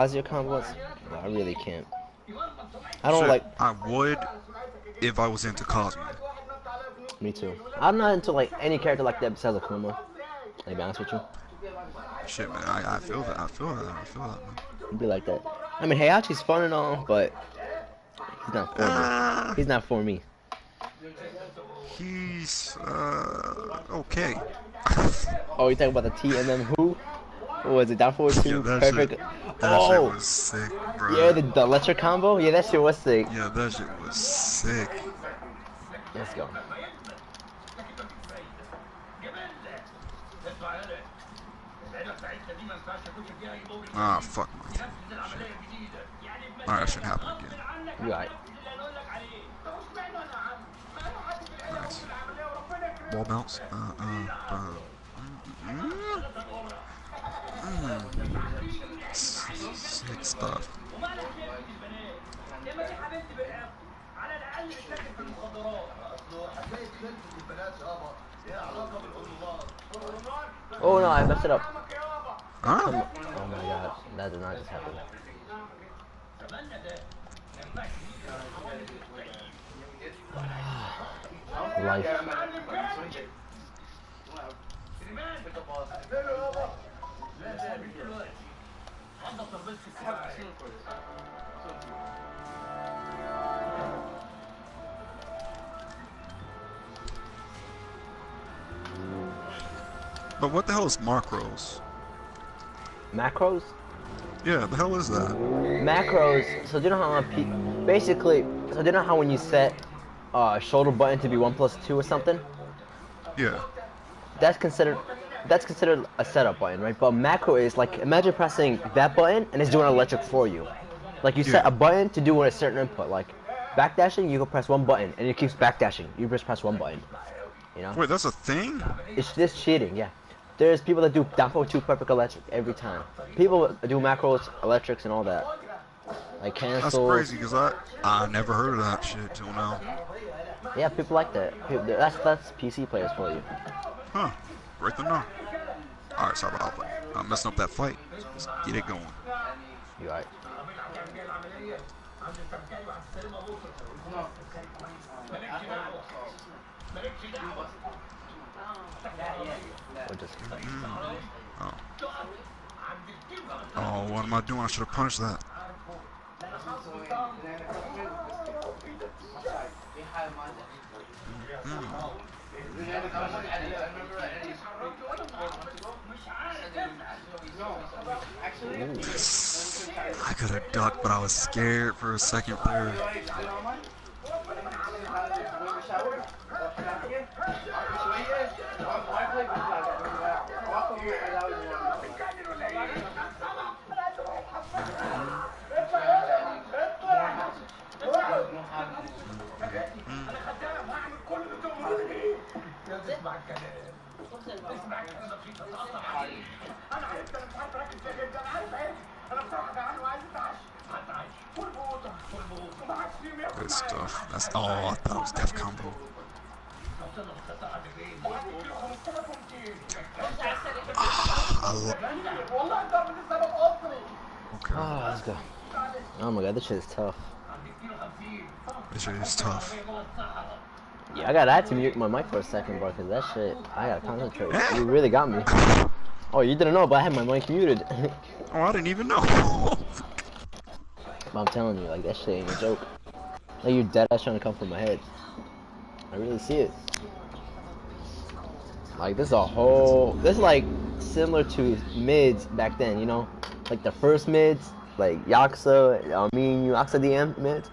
How's your combos? No, I really can't. I don't Shit, like. I would if I was into Cosmo. Me too. I'm not into like any character like that besides Akuma. To be honest with you, Shit, man, I feel that. I feel that. I feel that, man. it'd be like that. I mean, Heihachi's fun and all, but he's not for me. Uh, He's not for me. he's okay. Oh, you talking about the TMM who? What was it? Down forward Yeah, two? Perfect. that shit Oh, was sick, yeah, bro. the electric combo. Yeah, that shit was sick. Yeah, that shit was sick. Let's go. Ah, fuck my shit. Alright, that shouldn't happen again. You alright? Nice. Wall bounce. Sick stuff. Oh no, I messed it up. Huh? Oh my god, that did not just happen. Life. But what the hell is macros? Macros? Yeah, the hell is that? Macros. So do you know how basically? So do you know how when you set shoulder button to be 1+2 or something? Yeah. That's considered a setup button, right? But macro is like imagine pressing that button and it's doing electric for you. Like you set Yeah. a button to do a certain input. Like backdashing, you can press one button and it keeps backdashing. You just press one button. You know? Wait, that's a thing? It's just cheating, yeah. There's people that do down forward 2 perfect electric every time. People do macros, electrics, and all that. Like That's cancels. crazy, because I never heard of that shit till now. Yeah, people like that. That's PC players for you. Huh. Right to know. Alright, sorry about that. I'm messing up that fight. Let's get it going. You alright? Or just Oh. Oh, what am I doing? I should have punished that. I could have ducked, but I was scared for a second there. Good stuff. That's oh, I thought it was death combo. Okay. oh, let's go. Oh my god, this shit is tough. This shit is tough. Yeah, I had to mute my mic for a second, bro, because that shit, I gotta concentrate. Yeah. You really got me. Oh, you didn't know, but I had my mic muted. Oh, I didn't even know. But I'm telling you, like, that shit ain't a joke. Like, you're dead ass trying to come from my head. I really see it. Like, this is like similar to mids back then, you know? Like the first mids, like Yakuza, me and you, Yakuza DM mids.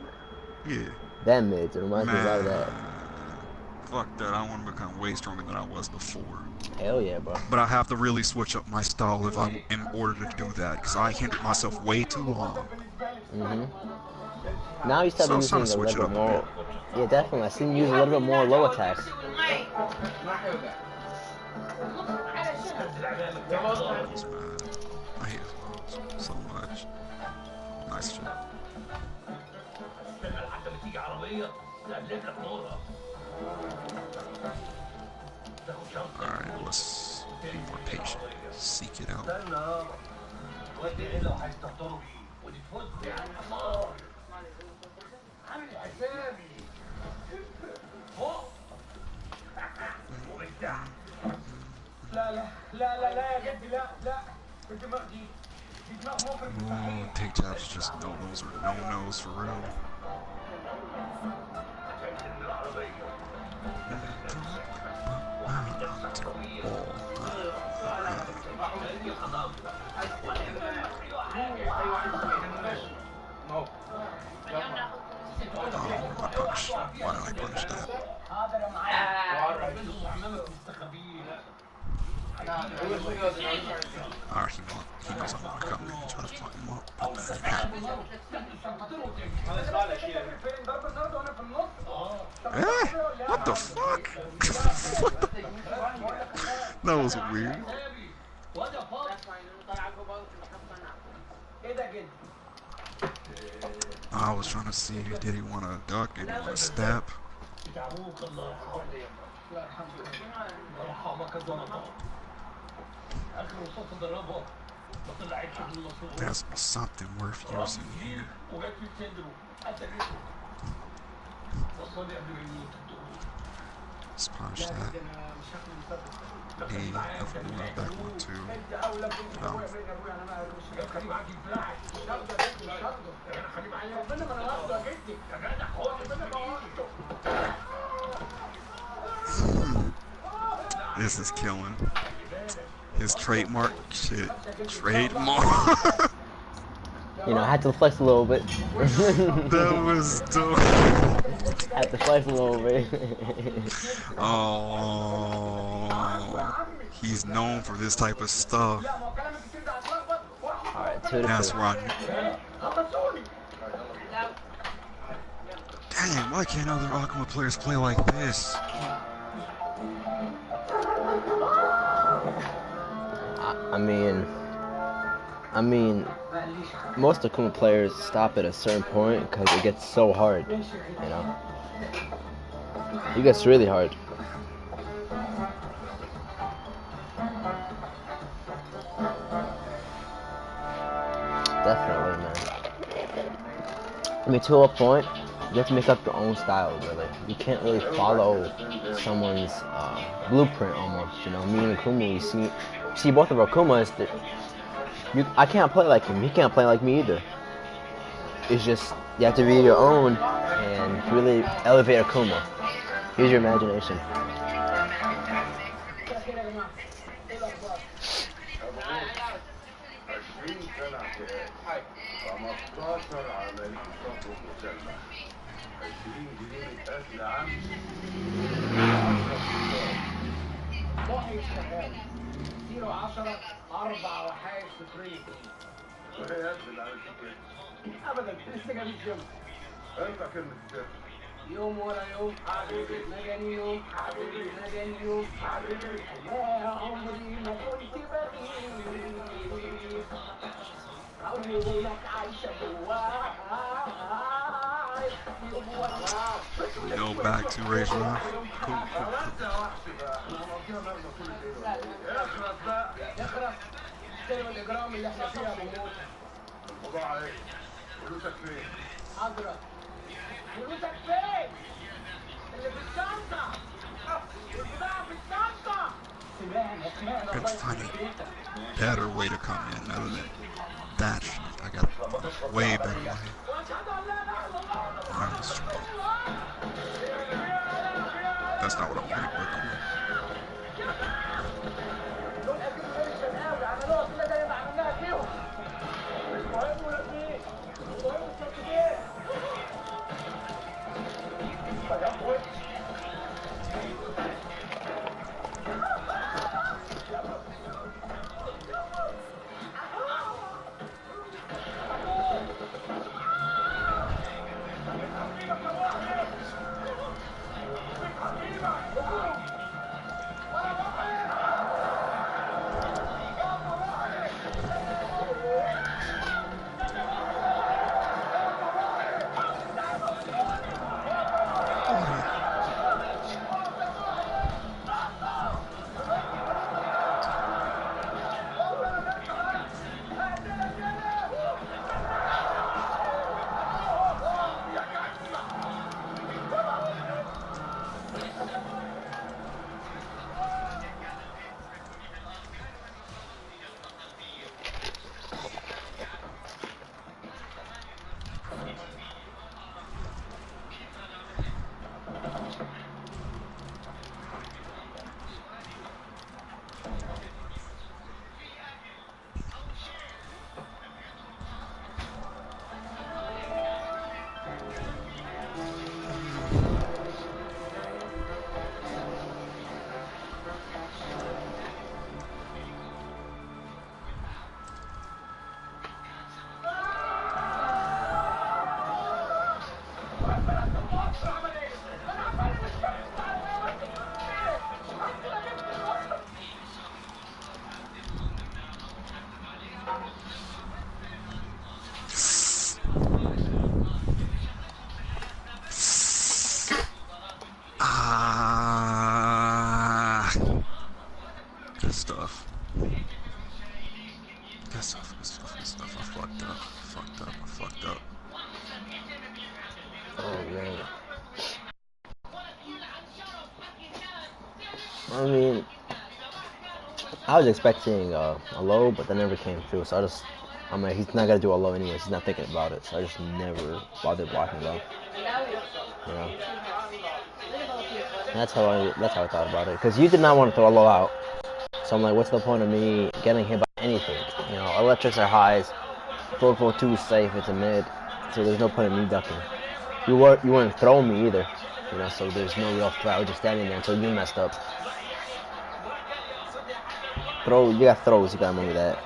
Yeah. That mids, it reminds me a lot of that. Fuck that, I want to become way stronger than I was before. Hell yeah, bro. But I have to really switch up my style if I, in order to do that, because I hindered myself way too long. Now you start So using it's time a to switch little it bit up a more. Yeah, definitely. I seen you use a little bit more low attacks. Balls, man. I hate balls so much. Nice shit. Alright, let's be more patient. Seek it out. Ooh, take jabs just no-nos or no-nos for real. Oh, I punished. Why did I punish that? Alright, he knows I'm gonna come in and try to fuck him up, but that ain't happening. Eh? What the fuck? What the? That was weird. I was trying to see, did he want to duck? Did he want to step? There's something worth using here. Let's punish that. Knee, if we want back one, two. No. This is killing. His trademark shit. Trademark. You know, I had to flex a little bit. That was dope. I had to flex a little bit. Oh, he's known for this type of stuff. Alright, 2 to 2. That's where I knew. Dang, why can't other Akuma players play like this? I mean, most Akuma players stop at a certain point because it gets so hard, you know? It gets really hard. Definitely, man. I mean, to a point, you have to make up your own style, really. You can't really follow someone's blueprint, almost, you know? Me and Akuma, you see both of our Akumas, I can't play like him, he can't play like me either. It's just, you have to be your own and really elevate Akuma. Use your imagination. يوم ورا يوم حبيبي مجاني يوم حبيبي مجاني يوم حبيبي يا عمري ما كنت بغيب عمري لك عايشة جواي يوم ورا Go back to race run. Cool. اخرس استلم الاجرام اللي احنا فيها بموت الموضوع عليك فلوسك فين؟ حاضرة فلوسك فين؟ اللي في الشنطة والبضاعة في الشنطة Couldn't find a better way to come in other than that shit. I got a way better way. Alright, let's try. That's not what I wanted, but cool. I was expecting a low, but that never came through. So I'm like, he's not gonna do a low anyways. He's not thinking about it. So I just never bothered blocking low. You know. That's how I thought about it. Because you did not want to throw a low out. So I'm like, what's the point of me getting hit by anything? You know, electrics are highs. 442 is safe. It's a mid. So there's no point in me ducking. You weren't throwing me either. You know, so there's no real threat. I was just standing there until you messed up. You got throws. You got money that.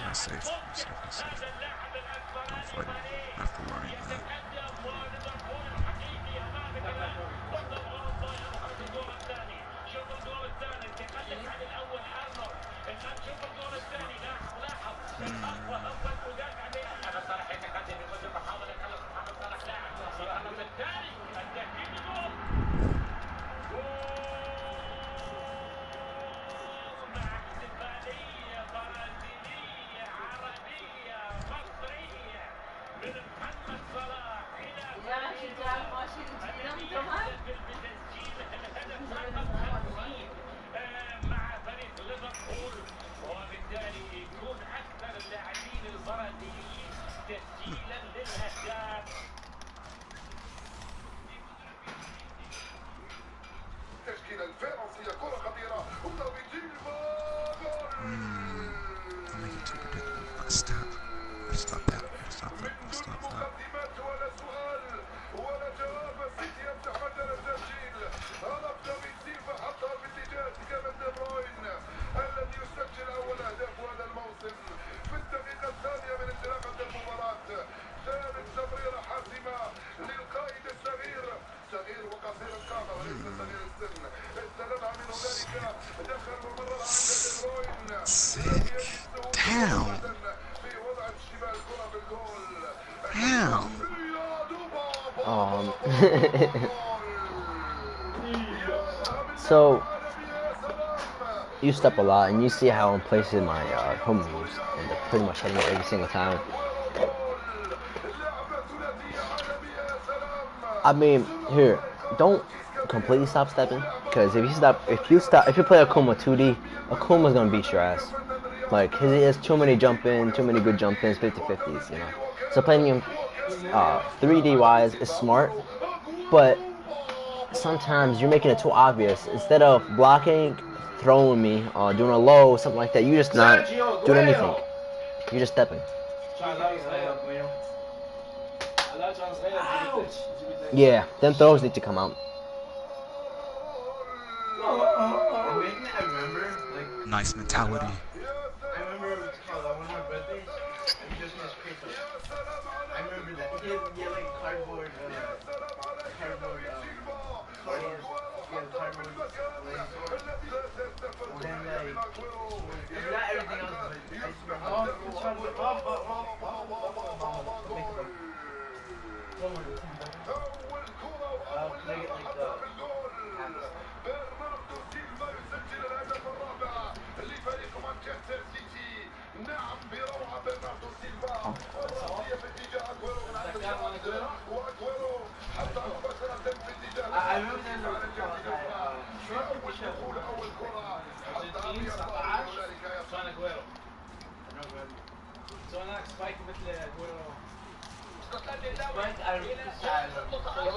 You're safe. You're safe. You're safe. Don't fight him after learning that. Don't make it too predictable. Stop. Stop that. Stop that. Stop that. Sick. Damn. Damn. So you step a lot, and you see how I'm placing my home moves, and they're pretty much hitting it every single time. I mean, here, don't completely stop stepping, because if you play Akuma 2D, Akuma's gonna beat your ass. Like, he has too many too many good jump ins, 50-50s, you know. So playing him 3D wise is smart, but sometimes you're making it too obvious. Instead of blocking, throwing me, doing a low, something like that, you're just not doing anything. You're just stepping. Yeah, them throws need to come out. Nice mentality.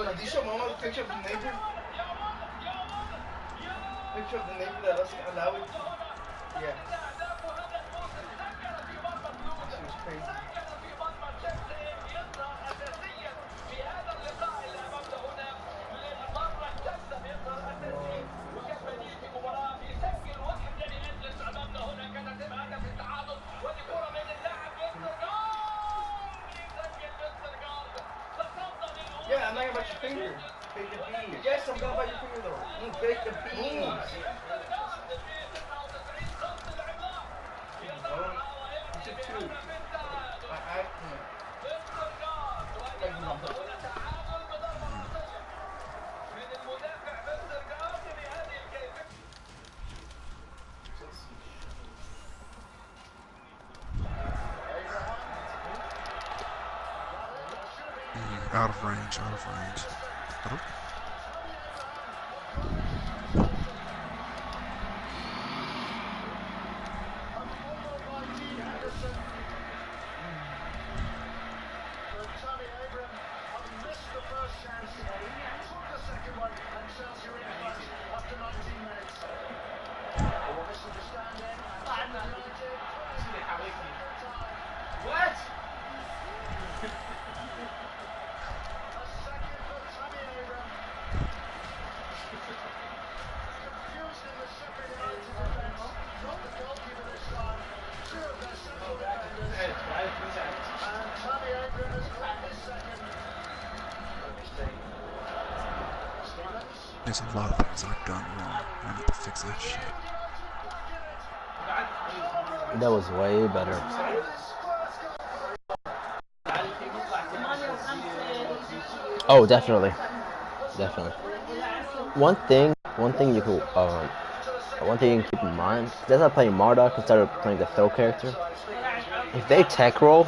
Did you show Mama the picture of the neighbor? Picture of the neighbor that us allowed? Yeah. She was crazy. Yeah, I'm not about your finger. Fake the beans. Yes, I'm talking about your finger though. Fake the beans. Out of range, out of range. Oh. What? There's a lot of things I've done wrong. I need to fix that shit. That was way better. Oh, definitely, definitely. One thing you could, one thing you can keep in mind. That's not playing Marduk instead of playing the throw character. If they tech roll,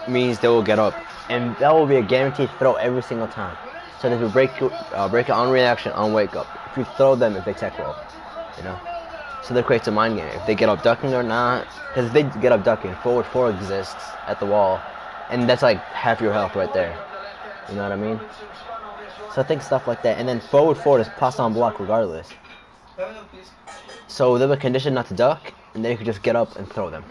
means they will get up, and that will be a guaranteed throw every single time. So they will break it on reaction, on wake up. If you throw them, if they tech roll, you know. So that creates a mind game. If they get up ducking or not, because if they get up ducking, forward 4 exists at the wall, and that's like half your health right there. You know what I mean? So I think stuff like that, and then forward 4 is pass on block regardless. So they were conditioned not to duck, and they could just get up and throw them.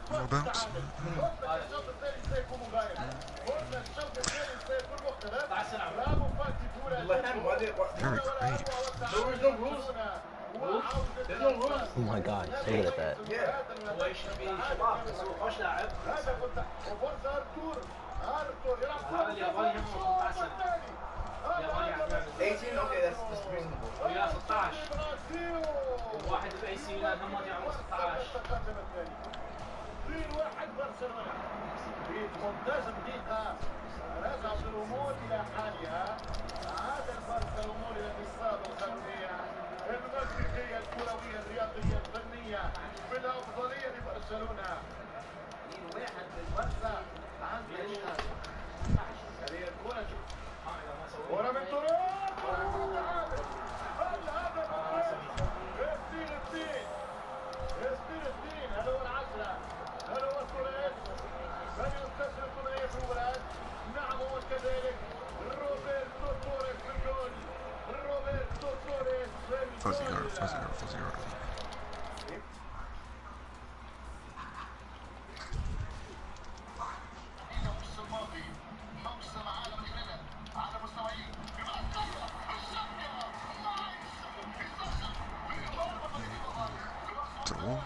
No bounce. Very creative. Oh my god, so good at that. ممتازة بدقيقة رجعت الأمور إلى حالها عاد البركة الأمور إلى النصاب القانونية المنطقية الكروية الرياضية الفنية بالأفضلية لبرشلونة 2-1 للبركة عن فريقها هذه الكرة كرة من تراب الهدف اثنين هل هو العشرة هل هو الثلاث من يستسلم ثنائية في المباراة نعم هو كذلك روبرتو توريس في الجول روبرتو توريس في الجول Fuzzy guard. Throw.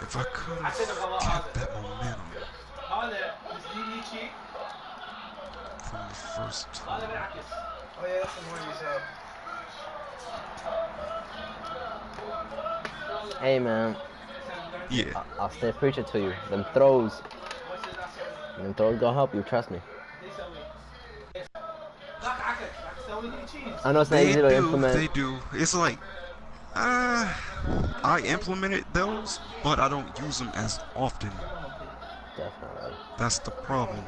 If I could have kept that momentum from the first time. Oh yeah, that's the noise you said. Hey man, Yeah. I'll stay preaching to you. Them throws gonna help you. Trust me. I know it's not easy to implement. They do. It's like, I implemented those, but I don't use them as often. Definitely. That's the problem.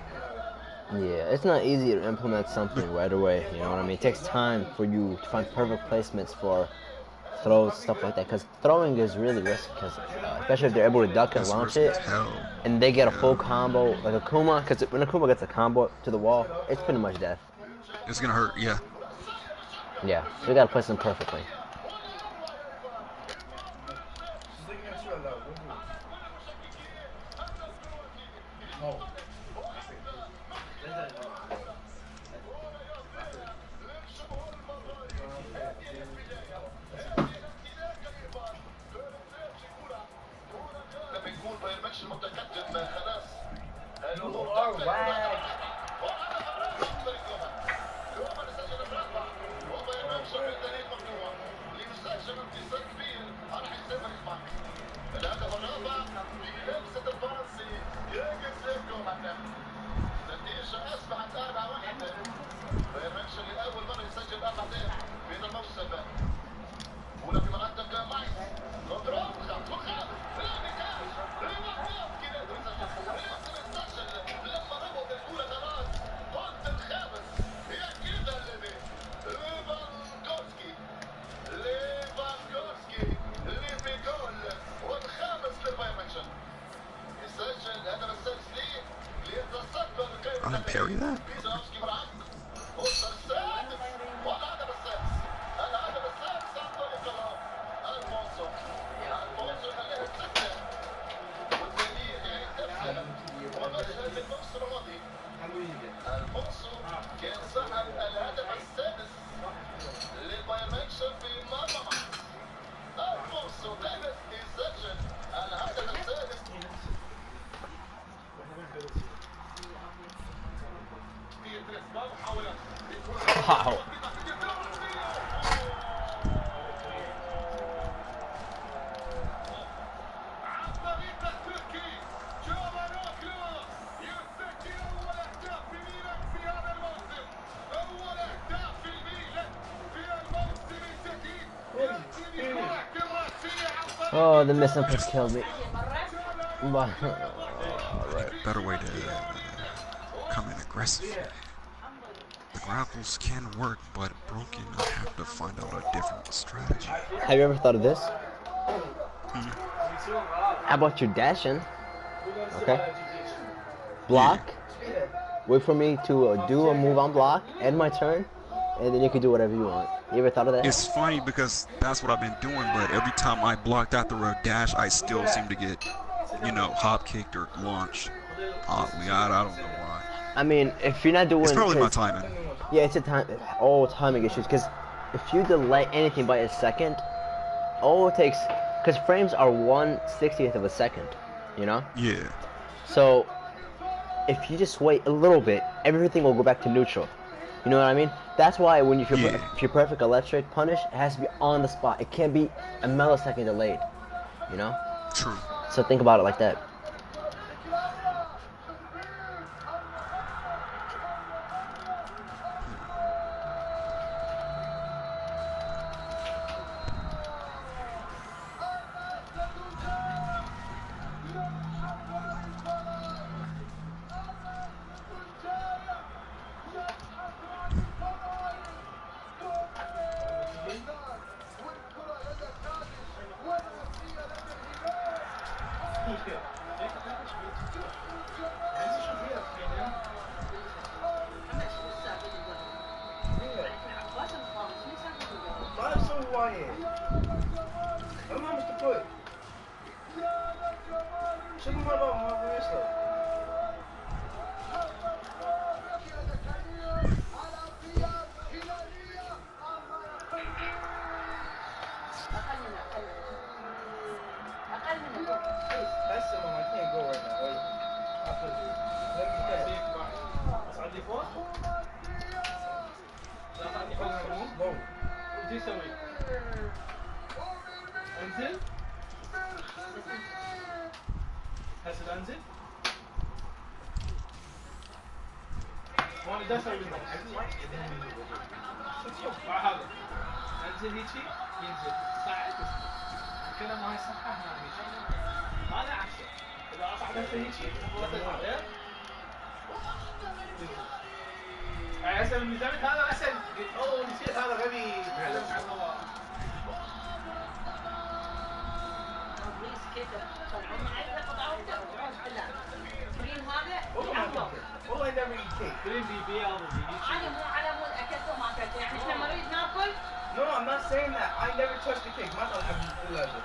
Yeah, it's not easy to implement something right away. You know what I mean? It takes time for you to find perfect placements for throws, stuff like that. Because throwing is really risky, because especially if they're able to duck and That's launch risky it, as hell. and they get a full Yeah. combo, like Akuma, because when Akuma gets a combo to the wall, it's pretty much death. It's gonna hurt, yeah. Yeah, so we gotta place them perfectly. You are whack. I didn't parry that? Wow. Oh, the missing push killed me. But, I think a better way to come in aggressive. The grapples can work, but broken, I have to find out a different strategy. have you ever thought of this? How about you dashing? Okay. Block. Wait for me to do a move on block, end my turn, and then you can do whatever you want. You ever thought of that? It's funny because that's what I've been doing, but every time I blocked after a dash, I still seem to get, you know, hop kicked or launched. Oddly, I don't know why. I mean, if you're not doing, It's probably my timing. yeah, it's a time, all timing issues. Because if you delay anything by a second, all it takes, because frames are 1/60th of a second, you know. Yeah. So if you just wait a little bit, everything will go back to neutral. You know what I mean? That's why when if you're perfect electric punish, it has to be on the spot. It can't be a millisecond delayed. You know? True. So think about it like that. والله I never eat cake. No, I'm not saying that. I never touched the cake. ما أخذ اللازم.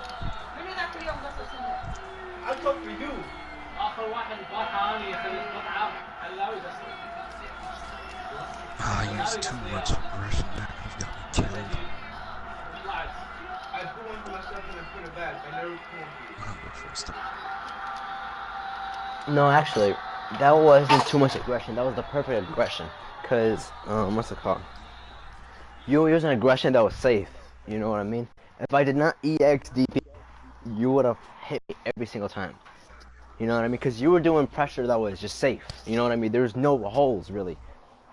I cook for you. I used too much aggression. That could have got me killed. I put one for myself and then put it back. I never put one for you. I'll go first. No, actually, that wasn't too much aggression. That was the perfect aggression. Cause what's it called? You were using aggression that was safe. You know what I mean? If I did not EXDP, you would have hit me every single time. You know what I mean? Because you were doing pressure that was just safe. You know what I mean? There's no holes really.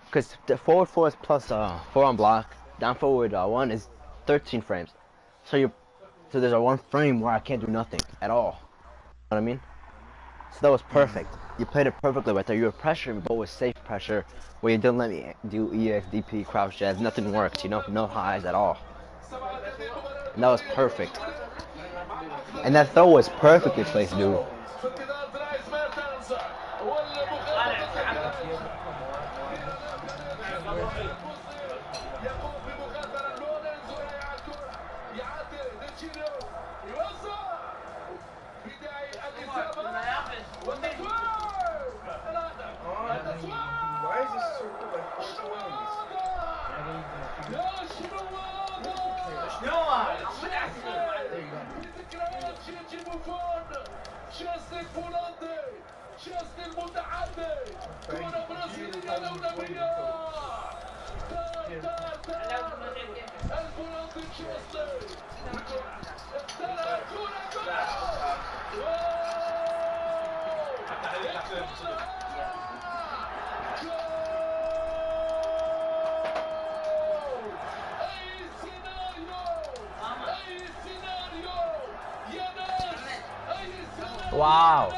Because the forward 4 is plus 4 on block. Down forward 1 is 13 frames. So there's a 1 frame where I can't do nothing at all. You know what I mean? So that was perfect. You played it perfectly right there. You were pressuring, but with safe pressure, where you didn't let me do EXDP, crouch jabs. Nothing worked. You know, no highs at all. And that was perfect. And that throw was perfectly placed, dude. Why is this circle like 4 ways? Wow.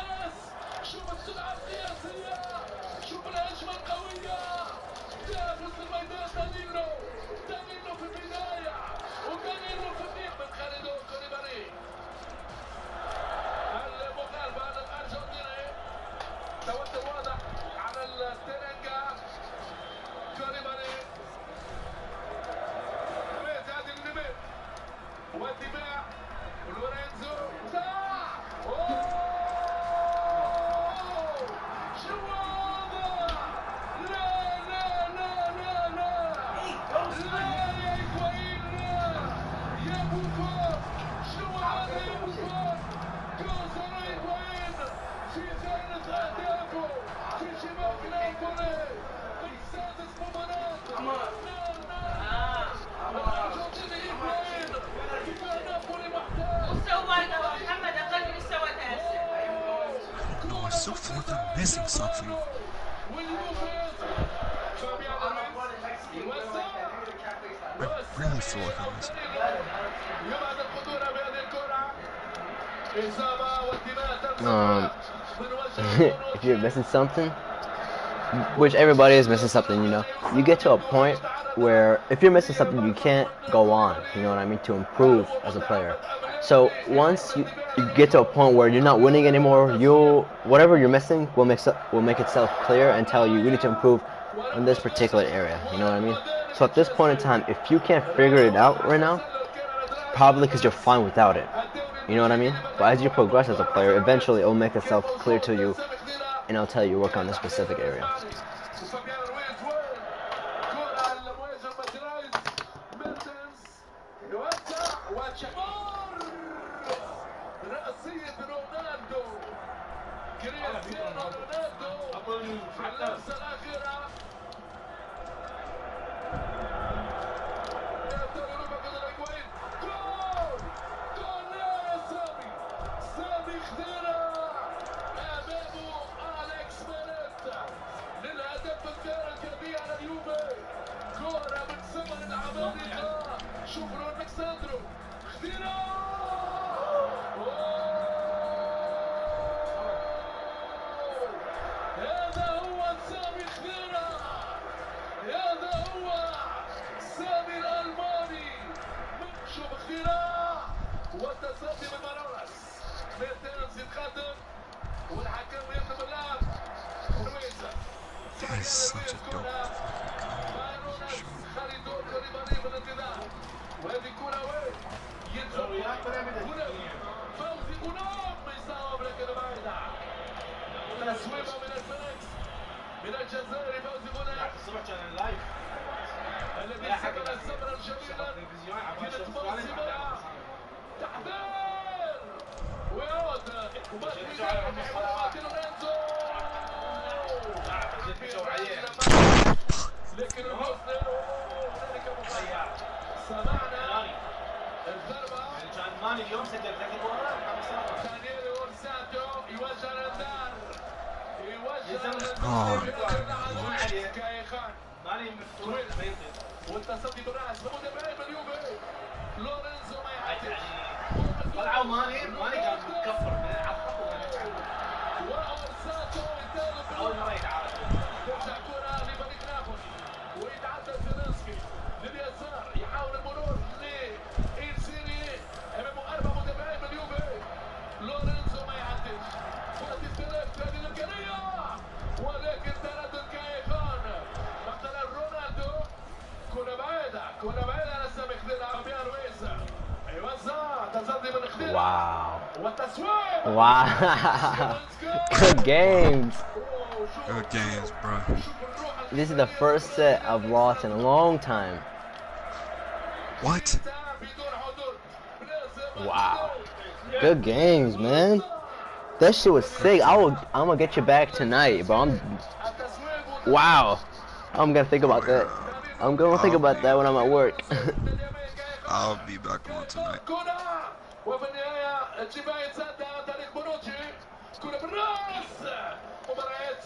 No, I still feel like I'm missing something. I really feel like I'm missing. If you're missing something, which everybody is missing something, you know, you get to a point where if you're missing something, you can't go on, you know what I mean, to improve as a player. So once you get to a point where you're not winning anymore, whatever you're missing will make itself clear and tell you need to improve in this particular area, you know what I mean? So at this point in time, if you can't figure it out right now, probably because you're fine without it, you know what I mean? But as you progress as a player, eventually it will make itself clear to you, and it'll tell you work on this specific area. That is such a dope fucking combo position. وهذه كرة وين؟ يدخل فوزي ونام يصاب لكن بعيدة. تسويبة من الفينيكس من الجزائري فوزي بونيك الذي سبب سبرا جميلا كانت منصبة تحضير ويعود لكن الحسن هنالك مضيع. سمعنا الضربة ماني اليوم سجل 3 جوال. دانييل اورساتو يوجه الانذار كايخان ماني مفتوح والتصدي بالراس مدافعين باليوفي لورينزو ما يعدي طلعوا ماني كان مكفر على الخط واورساتو يتالف اول مره يتعادل ترجع كره لفريق نابولي ويتعدى زيلينسكي لليسار يحاول المرور لإنسيني امامه 4 مدافعين باليوفي لورينزو ما يعديش كره استلف هذه الامكانيه ولكن تردد كايخان مثلا رونالدو كرة بعيدة على السامي خديرها فابيان رويز يوزع تصدي من خديرها والتسويق Good games. Good games, bro. This is the first set I've lost in a long time. What? Wow. Good games, man. That shit was sick. I'm gonna get you back tonight, bro. Wow. I'm gonna think about that. I'm gonna think about that when I'm at work. I'll be back on tonight. وفي النهاية تشيفاي تصدى تاريخ بونوتشي كرة بالراس مباراة